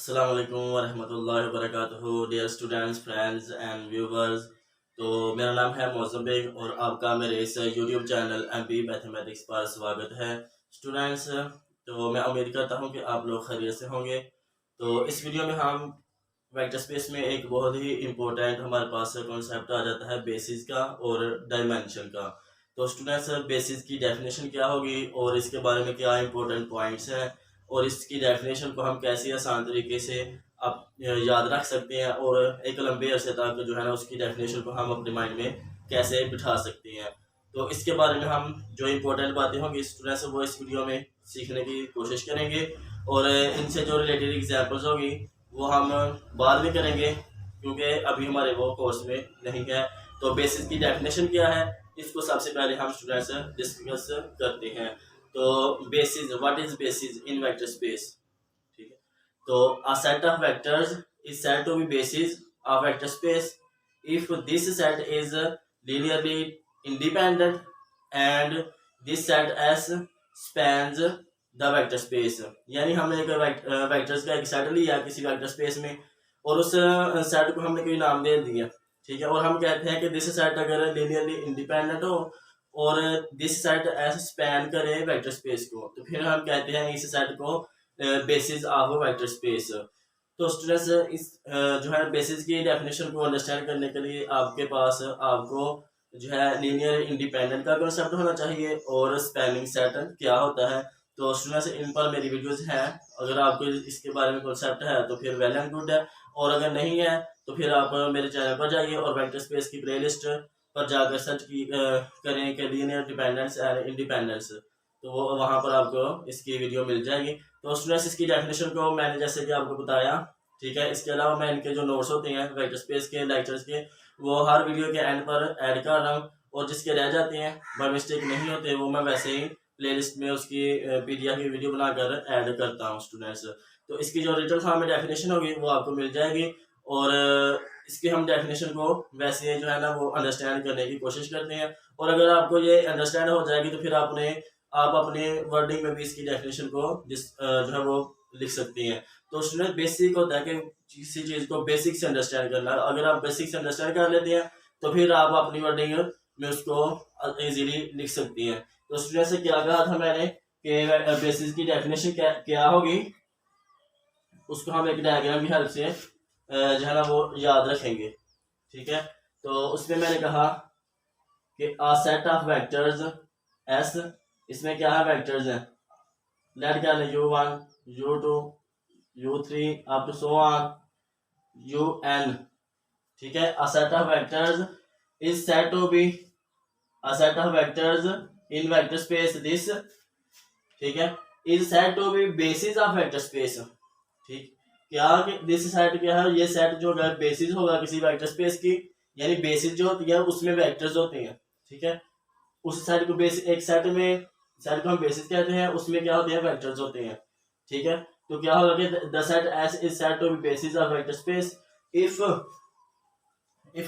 अस्सलामुअलैकुम वरहमतुल्लाहि वबरकातुहू। Dear students, friends and viewers, तो मेरा नाम है मौसम बेग और आपका मेरे इस यूट्यूब चैनल MP मैथमेटिक्स पर स्वागत है। स्टूडेंट्स, तो मैं उम्मीद करता हूं कि आप लोग खैरियत से होंगे। तो इस वीडियो में हम वेक्टर स्पेस में एक बहुत ही इम्पोर्टेंट हमारे पास कॉन्सेप्ट आ जाता है बेसिस का और डायमेंशन का। तो स्टूडेंट्स, बेसिस की डेफिनेशन क्या होगी और इसके बारे में क्या इंपॉर्टेंट पॉइंट्स हैं और इसकी डेफिनेशन को हम कैसे आसान तरीके से आप याद रख सकते हैं और एक लंबे अरसे तक जो है ना उसकी डेफिनेशन को हम अपने माइंड में कैसे बिठा सकते हैं। तो इसके बारे में हम जो इम्पोर्टेंट बातें होंगी स्टूडेंट्स वो इस वीडियो में सीखने की कोशिश करेंगे और इनसे जो रिलेटेड एग्जाम्पल्स होगी वो हम बाद में करेंगे क्योंकि अभी हमारे वो कोर्स में नहीं है। तो बेसिस की डेफिनेशन क्या है इसको सबसे पहले हम स्टूडेंट्स डिस्कस करते हैं। तो basis, what is basis in vector space? ठीक है, तो a set of vectors is said to be basis of vector space if this set is linearly independent and this set S spans the vector space. यानी हमने एक vectors का एक set लिया किसी वेक्टर स्पेस में और उस सेट को हमने कोई नाम दे दिया, ठीक है, और हम कहते हैं कि दिस सेट अगर लीनियरली इंडिपेंडेंट हो और दिस सेट ऐसे स्पैन करे वेक्टर स्पेस को तो फिर हम कहते हैं इस सेट को बेसिस ऑफ वेक्टर स्पेस। तो स्टूडेंट्स, इस जो है बेसिस की डेफिनेशन को अंडरस्टैंड करने के लिए आपके पास आपको जो है लीनियर इंडिपेंडेंट का कॉन्सेप्ट होना चाहिए और स्पैनिंग सेट क्या होता है। तो स्टूडेंट्स, इन पर मेरी वीडियोस हैं, अगर आपको इसके बारे में कॉन्सेप्ट है तो फिर वेल एंड गुड है, और अगर नहीं है तो फिर आप मेरे चैनल पर जाइए और वेक्टर स्पेस की प्लेलिस्ट पर जाकर सर्च की करें कि लीनियर डिपेंडेंस एंड इंडिपेंडेंस, तो वो वहाँ पर आपको इसकी वीडियो मिल जाएगी। तो स्टूडेंट्स, इसकी डेफिनेशन को मैंने जैसे कि आपको बताया, ठीक है, इसके अलावा मैं इनके जो नोट्स होते हैं वेक्टर स्पेस के लेक्चर्स के वो हर वीडियो के एंड पर ऐड कर रहा हूँ, और जिसके रह जाते हैं बाय मिस्टेक नहीं होते वो मैं वैसे ही प्लेलिस्ट में उसकी PDF की वीडियो बनाकर ऐड करता हूँ स्टूडेंट्स। तो इसकी जो रिटन फॉर्म में डेफिनेशन होगी वो आपको मिल जाएगी और इसके हम डेफिनेशन को वैसे जो है ना वो अंडरस्टैंड करने की कोशिश करते हैं, और अगर आपको ये अंडरस्टैंड हो जाएगी तो फिर आप अपने वर्डिंग में भी इसकी डेफिनेशन को जो है वो लिख सकती हैं। तो स्टूडेंट, बेसिक होता है कि किसी चीज़ को बेसिक से अंडरस्टैंड करना। अगर आप बेसिक से अंडरस्टैंड कर लेते हैं तो फिर आप अपनी वर्डिंग में उसको इजीली लिख सकती हैं। तो स्टूडेंट से क्या कहा था मैंने कि बेसिस की डेफिनेशन क्या होगी उसको हम एक डायग्राम की हेल्प से जो है ना वो याद रखेंगे, ठीक है। तो उसमें मैंने कहा कि आ सेट ऑफ वेक्टर्स एस, इसमें क्या है वेक्टर्स हैं, लेट क्या है u1 u2 u3 up to so on un, ठीक है। A set of vectors is said to be a set of vectors in vector space this, ठीक है, is said to be basis of vector space। ठीक, क्या कि this set क्या है, ये सेट जो है बेसिस होगा किसी वेक्टर स्पेस की, यानी बेसिस जो होती है उसमें वेक्टर्स होते हैं, ठीक है। उस सेट को बेसिस, एक सेट में सेट को हम बेसिस कहते हैं, उसमें क्या होते हैं वेक्टर्स होते हैं, ठीक है। तो क्या होगा कि the set S is said to be basis of vector space if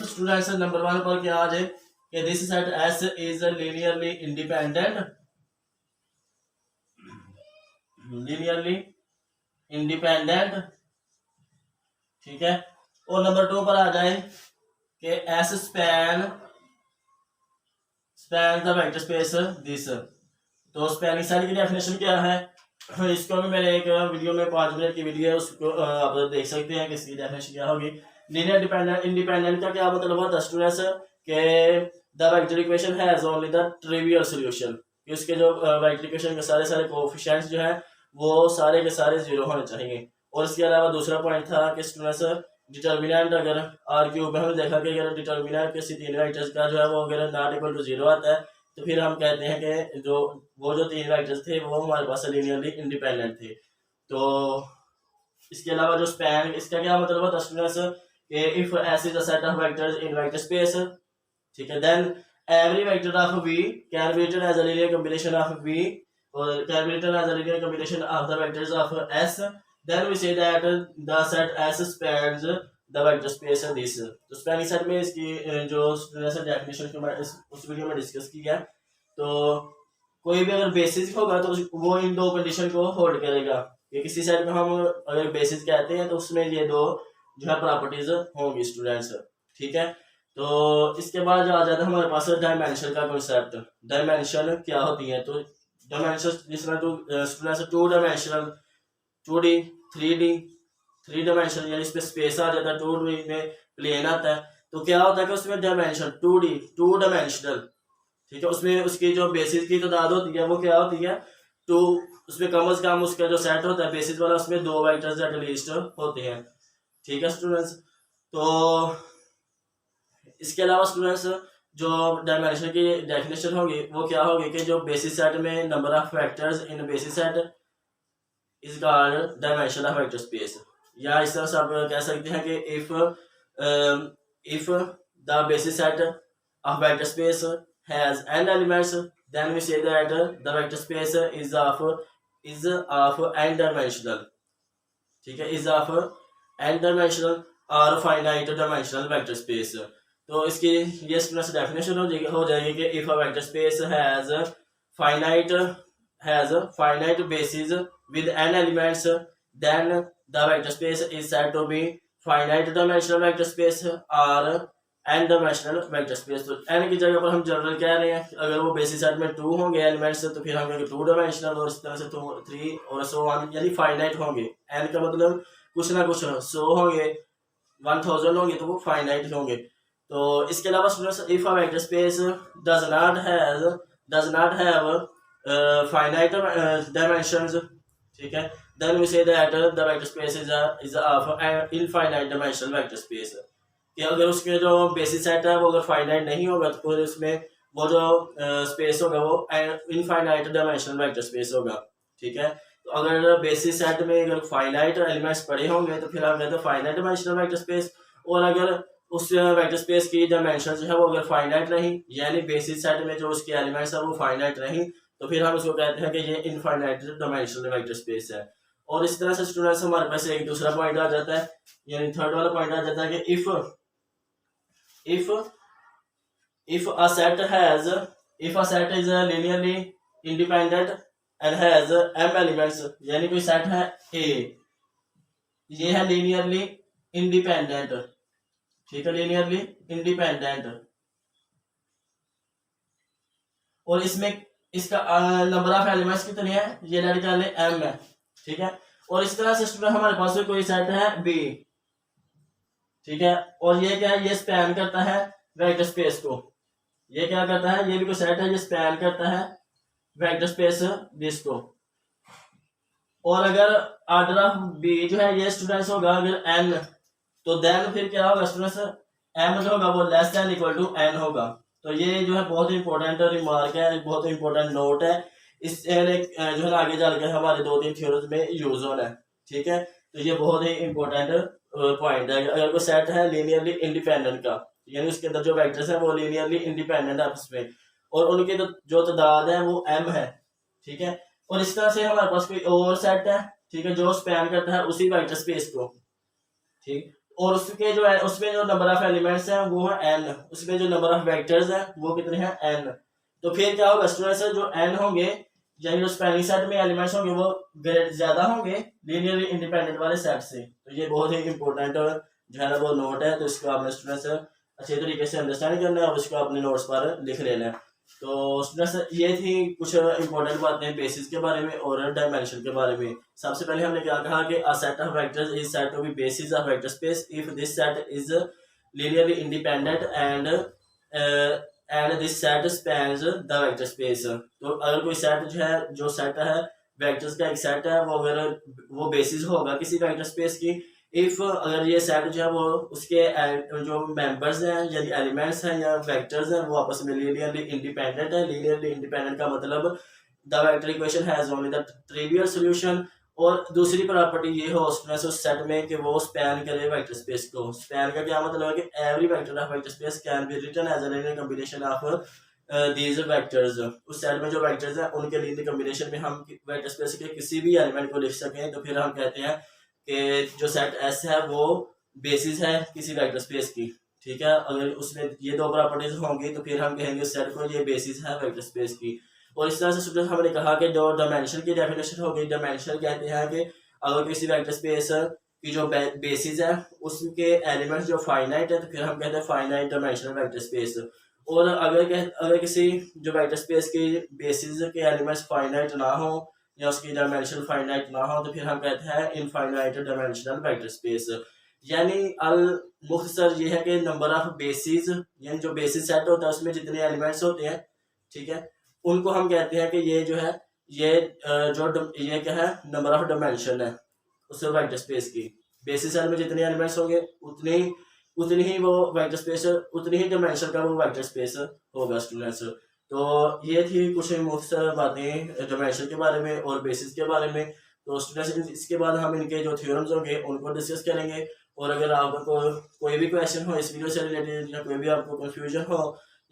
students number 1 पर क्या आ जाए कि this set S is linearly independent, ठीक है। और नंबर 2 पर आ जाए कि S span the vector space this. तो स्पैनिंग सेट की डेफिनेशन क्या है, इसको भी मैंने एक वीडियो में 5 मिनट की वीडियो है, उसको आप देख सकते हैं कि इसकी डेफिनेशन क्या होगी। लीनियर इंडिपेंडेंट का क्या मतलब होता है स्टूडेंट्स के the vector equation has only the trivial solution, कि उसके जो वेक्टर इक्वेशन के सारे कोएफिशिएंट्स जो है वो सारे के सारे जीरो होने चाहिए। और इसके अलावा दूसरा पॉइंट था कि स्टूडेंट्स डिटर्मिनेंट अगर आर क्यूब में हमने देखा कि अगर डिटर्मिनेंट किसी तीन वेक्टर्स का जो है वो अगर नॉट इक्वल टू जीरो आता है तो फिर हम कहते हैं कि जो तीन वेक्टर्स थे वो हमारे पास लीनियरली इंडिपेंडेंट थे। तो इसके अलावा जो स्पैन, इसका क्या मतलब होता है स्टूडेंट्स कि if S is a set of vectors in vector space, ठीक है, then every vector of V can be written as a linear combination of V और can be written as a linear combination of the vectors of S, then we say that the set S spans the vector space in this. तो spanning set में इसकी जो definition को मैं उस video में discuss किया। तो कोई भी अगर बेसिस होगा तो वो इन दो कंडीशन को होल्ड करेगा कि किसी सेट में हम अगर बेसिस कहते हैं तो उसमें ये दो जो है प्रॉपर्टीज होंगी स्टूडेंट्स, ठीक है। तो इसके बाद आ जाता है हमारे पास डायमेंशन का कॉन्सेप्ट। डायमेंशन क्या होती है, तो डायमेंशन जिस तरह students two dimensional, 2D, 3D, 3 dimension यानी इसमें स्पेस आ जाता है, 2D में प्लेन आता है। तो क्या होता है कि उसमें डायमेंशन 2D, 2 डायमेंशनल, ठीक है, उसमें उसकी जो बेसिस की तादाद होती है वो क्या होती है 2, उसमें कम अज कम उसका जो सेट होता है बेसिस वाला उसमें 2 वेक्टर्स एटलीस्ट होते हैं, ठीक है स्टूडेंट्स। तो इसके अलावा स्टूडेंट्स जो डायमेंशन की डेफिनेशन होगी वो क्या होगी कि जो बेसिस सेट में number of vectors in basis set is called dimension of vector space. या इस तरह से आप कह सकते हैं कि if the basis set of vector space has n elements, then we say that the vector space is of n dimensional, ठीक है, is of n dimensional और finite dimensional vector space। तो इसकी ये स्टूडेंट्स डेफिनेशन हो जाएगी कि if a vector space has finite bases with n elements, then the vector space is said to be finite dimensional vector space और n dimensional vector space. तो n की जगह पर हम जनरल कह रहे हैं, अगर वो बेसिस सेट में 2 होंगे एलिमेंट्स तो फिर हम कहेंगे 2 डायमेंशनल, और इस तरह से 3 और सो ऑन, यानी फाइनाइट होंगे। n का मतलब कुछ ना कुछ 100 होंगे, 1000 होंगे तो वो फाइनाइट होंगे। तो इसके अलावा students if a vector space does not have finite dimensions, ठीक है, then we say that the vector space is of infinite dimensional vector space. कि अगर उसमें जो बेसिस सेट है वो अगर फाइनाइट नहीं होगा तो फिर उसमें वो जो स्पेस होगा वो इनफाइनाइट डायमेंशनल वेक्टर स्पेस होगा, ठीक है। तो अगर बेसिस सेट में अगर फाइनाइट एलिमेंट्स पड़े होंगे तो फिर हम कहते हैं फाइनाइट डायमेंशनल वेक्टर स्पेस। और अगर उस वेक्टर स्पेस की डायमेंशन जो है वो अगर फाइनाइट रही, यानी बेसिस सेट में जो उसके एलिमेंट्स है वो फाइनाइट रही, तो फिर हम उसको कहते हैं कि ये इनफाइनाइट डायमेंशनल वेक्टर स्पेस है। और इस तरह से स्टूडेंट्स हमारे पास एक दूसरा पॉइंट आ जाता है, यानी थर्ड वाला पॉइंट आ जाता है कि if a set is linearly independent and has m elements, यानी कोई सेट है A, ये है linearly independent, ठीक है, linearly independent, और इसमें इसका नंबर ऑफ एलिमेंट्स कितने हैं, ये लड़का ले m है, ठीक है। और इस तरह से स्टूडेंट हमारे पास कोई सेट है B, ठीक है, और ये क्या है, ये स्पैन करता है वेक्टर स्पेस को, ये क्या करता है, ये भी कोई सेट है, ये स्पैन करता है वेक्टर स्पेस दिस को। और अगर ऑर्डर ऑफ बी जो है ये स्टूडेंट्स होगा अगर n, तो देन फिर क्या होगा स्टूडेंट्स, m जो होगा वो less than equal to n होगा। तो ये जो है बहुत इंपॉर्टेंट रिमार्क है, बहुत इंपॉर्टेंट नोट है, इस जो है आगे चलकर हमारे 2-3 थ्योरम्स में यूज होना है, ठीक है। तो ये बहुत ही इंपॉर्टेंट पॉइंट है। अगर कोई सेट है लीनियरली इंडिपेंडेंट का, यानी उसके अंदर जो वेक्टर्स हैं वो लीनियरली इंडिपेंडेंट है आपस में, और उनकी जो तादाद है वो m है, ठीक है। और इस तरह से हमारे पास कोई और सेट है, ठीक है, जो स्पैन करता है उसी वेक्टर स्पेस को, ठीक, और उसके जो है उसमें जो नंबर ऑफ एलिमेंट्स हैं वो है n, उसमें जो नंबर ऑफ वेक्टर्स हैं वो कितने हैं n। तो फिर क्या होगा स्टूडेंट्स, जो n होंगे यानी जो स्पैनिंग सेट में एलिमेंट्स होंगे वो ज्यादा होंगे लीनियरली इंडिपेंडेंट वाले सेट से। तो ये बहुत ही इंपॉर्टेंट जो है ना वो नोट है, तो इसको आपने स्टूडेंट्स अच्छे तरीके से अंडरस्टैंड करना है और उसको अपने नोट्स पर लिख लेना है। तो स्टूडेंट्स ये थी कुछ इंपॉर्टेंट बातें बेसिस के बारे में और डायमेंशन के बारे में। सबसे पहले हमने क्या कहा कि a set of vectors is said to be basis of vector space if this set is linearly independent and this set spans the vector space. तो अगर कोई सेट जो सेट है वेक्टर्स का एक सेट है वो अगर वो बेसिस होगा किसी वेक्टर स्पेस की, इफ अगर ये सेट जो है वो उसके जो मेंबर्स हैं यानी एलिमेंट्स हैं या वेक्टर्स हैं वो आपस में लीनियरली इंडिपेंडेंट है। लीनियरली इंडिपेंडेंट का मतलब the vector equation has only the trivial solution. और दूसरी प्रॉपर्टी ये हो स्टूडेंट्स उस सेट में कि वो स्पैन करे वेक्टर स्पेस को। स्पैन का क्या मतलब है कि every vector of vector space can be written as a linear combination of these vectors. उस सेट में जो वेक्टर्स हैं उनके लीनियर कॉम्बिनेशन में हम वेक्टर स्पेस के किसी भी एलिमेंट को लिख सकें, तो फिर हम कहते हैं कि जो सेट एस है वो बेसिस है किसी वेक्टर स्पेस की, ठीक है। अगर उसमें ये दो प्रॉपर्टीज होंगी तो फिर हम कहेंगे उस सेट को ये बेसिस है वेक्टर स्पेस की। और इस तरह से स्टूडेंट हमने कहा कि जो डायमेंशन की डेफिनेशन होगी, डायमेंशन कहते हैं कि अगर किसी वेक्टर स्पेस की जो बेसिस है उसके एलिमेंट्स जो फाइनाइट है तो फिर हम कहते हैं फाइनाइट डायमेंशनल वेक्टर स्पेस। और अगर किसी जो वेक्टर स्पेस की बेसिस के एलिमेंट्स फाइनाइट ना हो या उसकी डायमेंशन फाइनाइट ना हो तो फिर हम कहते हैं इनफाइनाइट डायमेंशनल वेक्टर स्पेस। यानी अल मुख्तसर ये है कि नंबर ऑफ बेसिस, यानी जो बेसिस सेट होता है उसमें जितने एलिमेंट्स होते हैं, ठीक है, उनको हम कहते हैं कि ये जो है ये ये क्या है, नंबर ऑफ डायमेंशन है उस वेक्टर स्पेस की। बेसिस सेट में जितने एलिमेंट्स होंगे उतनी ही वो वेक्टर स्पेस, उतनी ही डायमेंशन का वो वेक्टर स्पेस होगा स्टूडेंट्स। तो ये थी कुछ मुख्तसर बातें डायमेंशन के बारे में और बेसिस के बारे में। तो स्टूडेंट्स इसके बाद हम इनके जो थ्योरम्स होंगे उनको डिस्कस करेंगे। और अगर आपको कोई भी क्वेश्चन हो इस वीडियो से रिलेटेड या कोई भी आपको कंफ्यूजन हो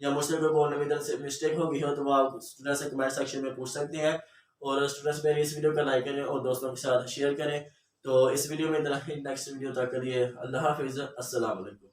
या मुझसे कोई बोलने में इधर से मिस्टेक होगी हो तो वो आप स्टूडेंट्स से कमेंट सेक्शन में पूछ सकते हैं। और स्टूडेंट्स मेरी इस वीडियो का लाइक करें और दोस्तों के साथ शेयर करें। तो इस वीडियो में इतना ही, नेक्स्ट वीडियो तक के लिए अल्लाह हाफिज़, अस्सलाम वालेकुम।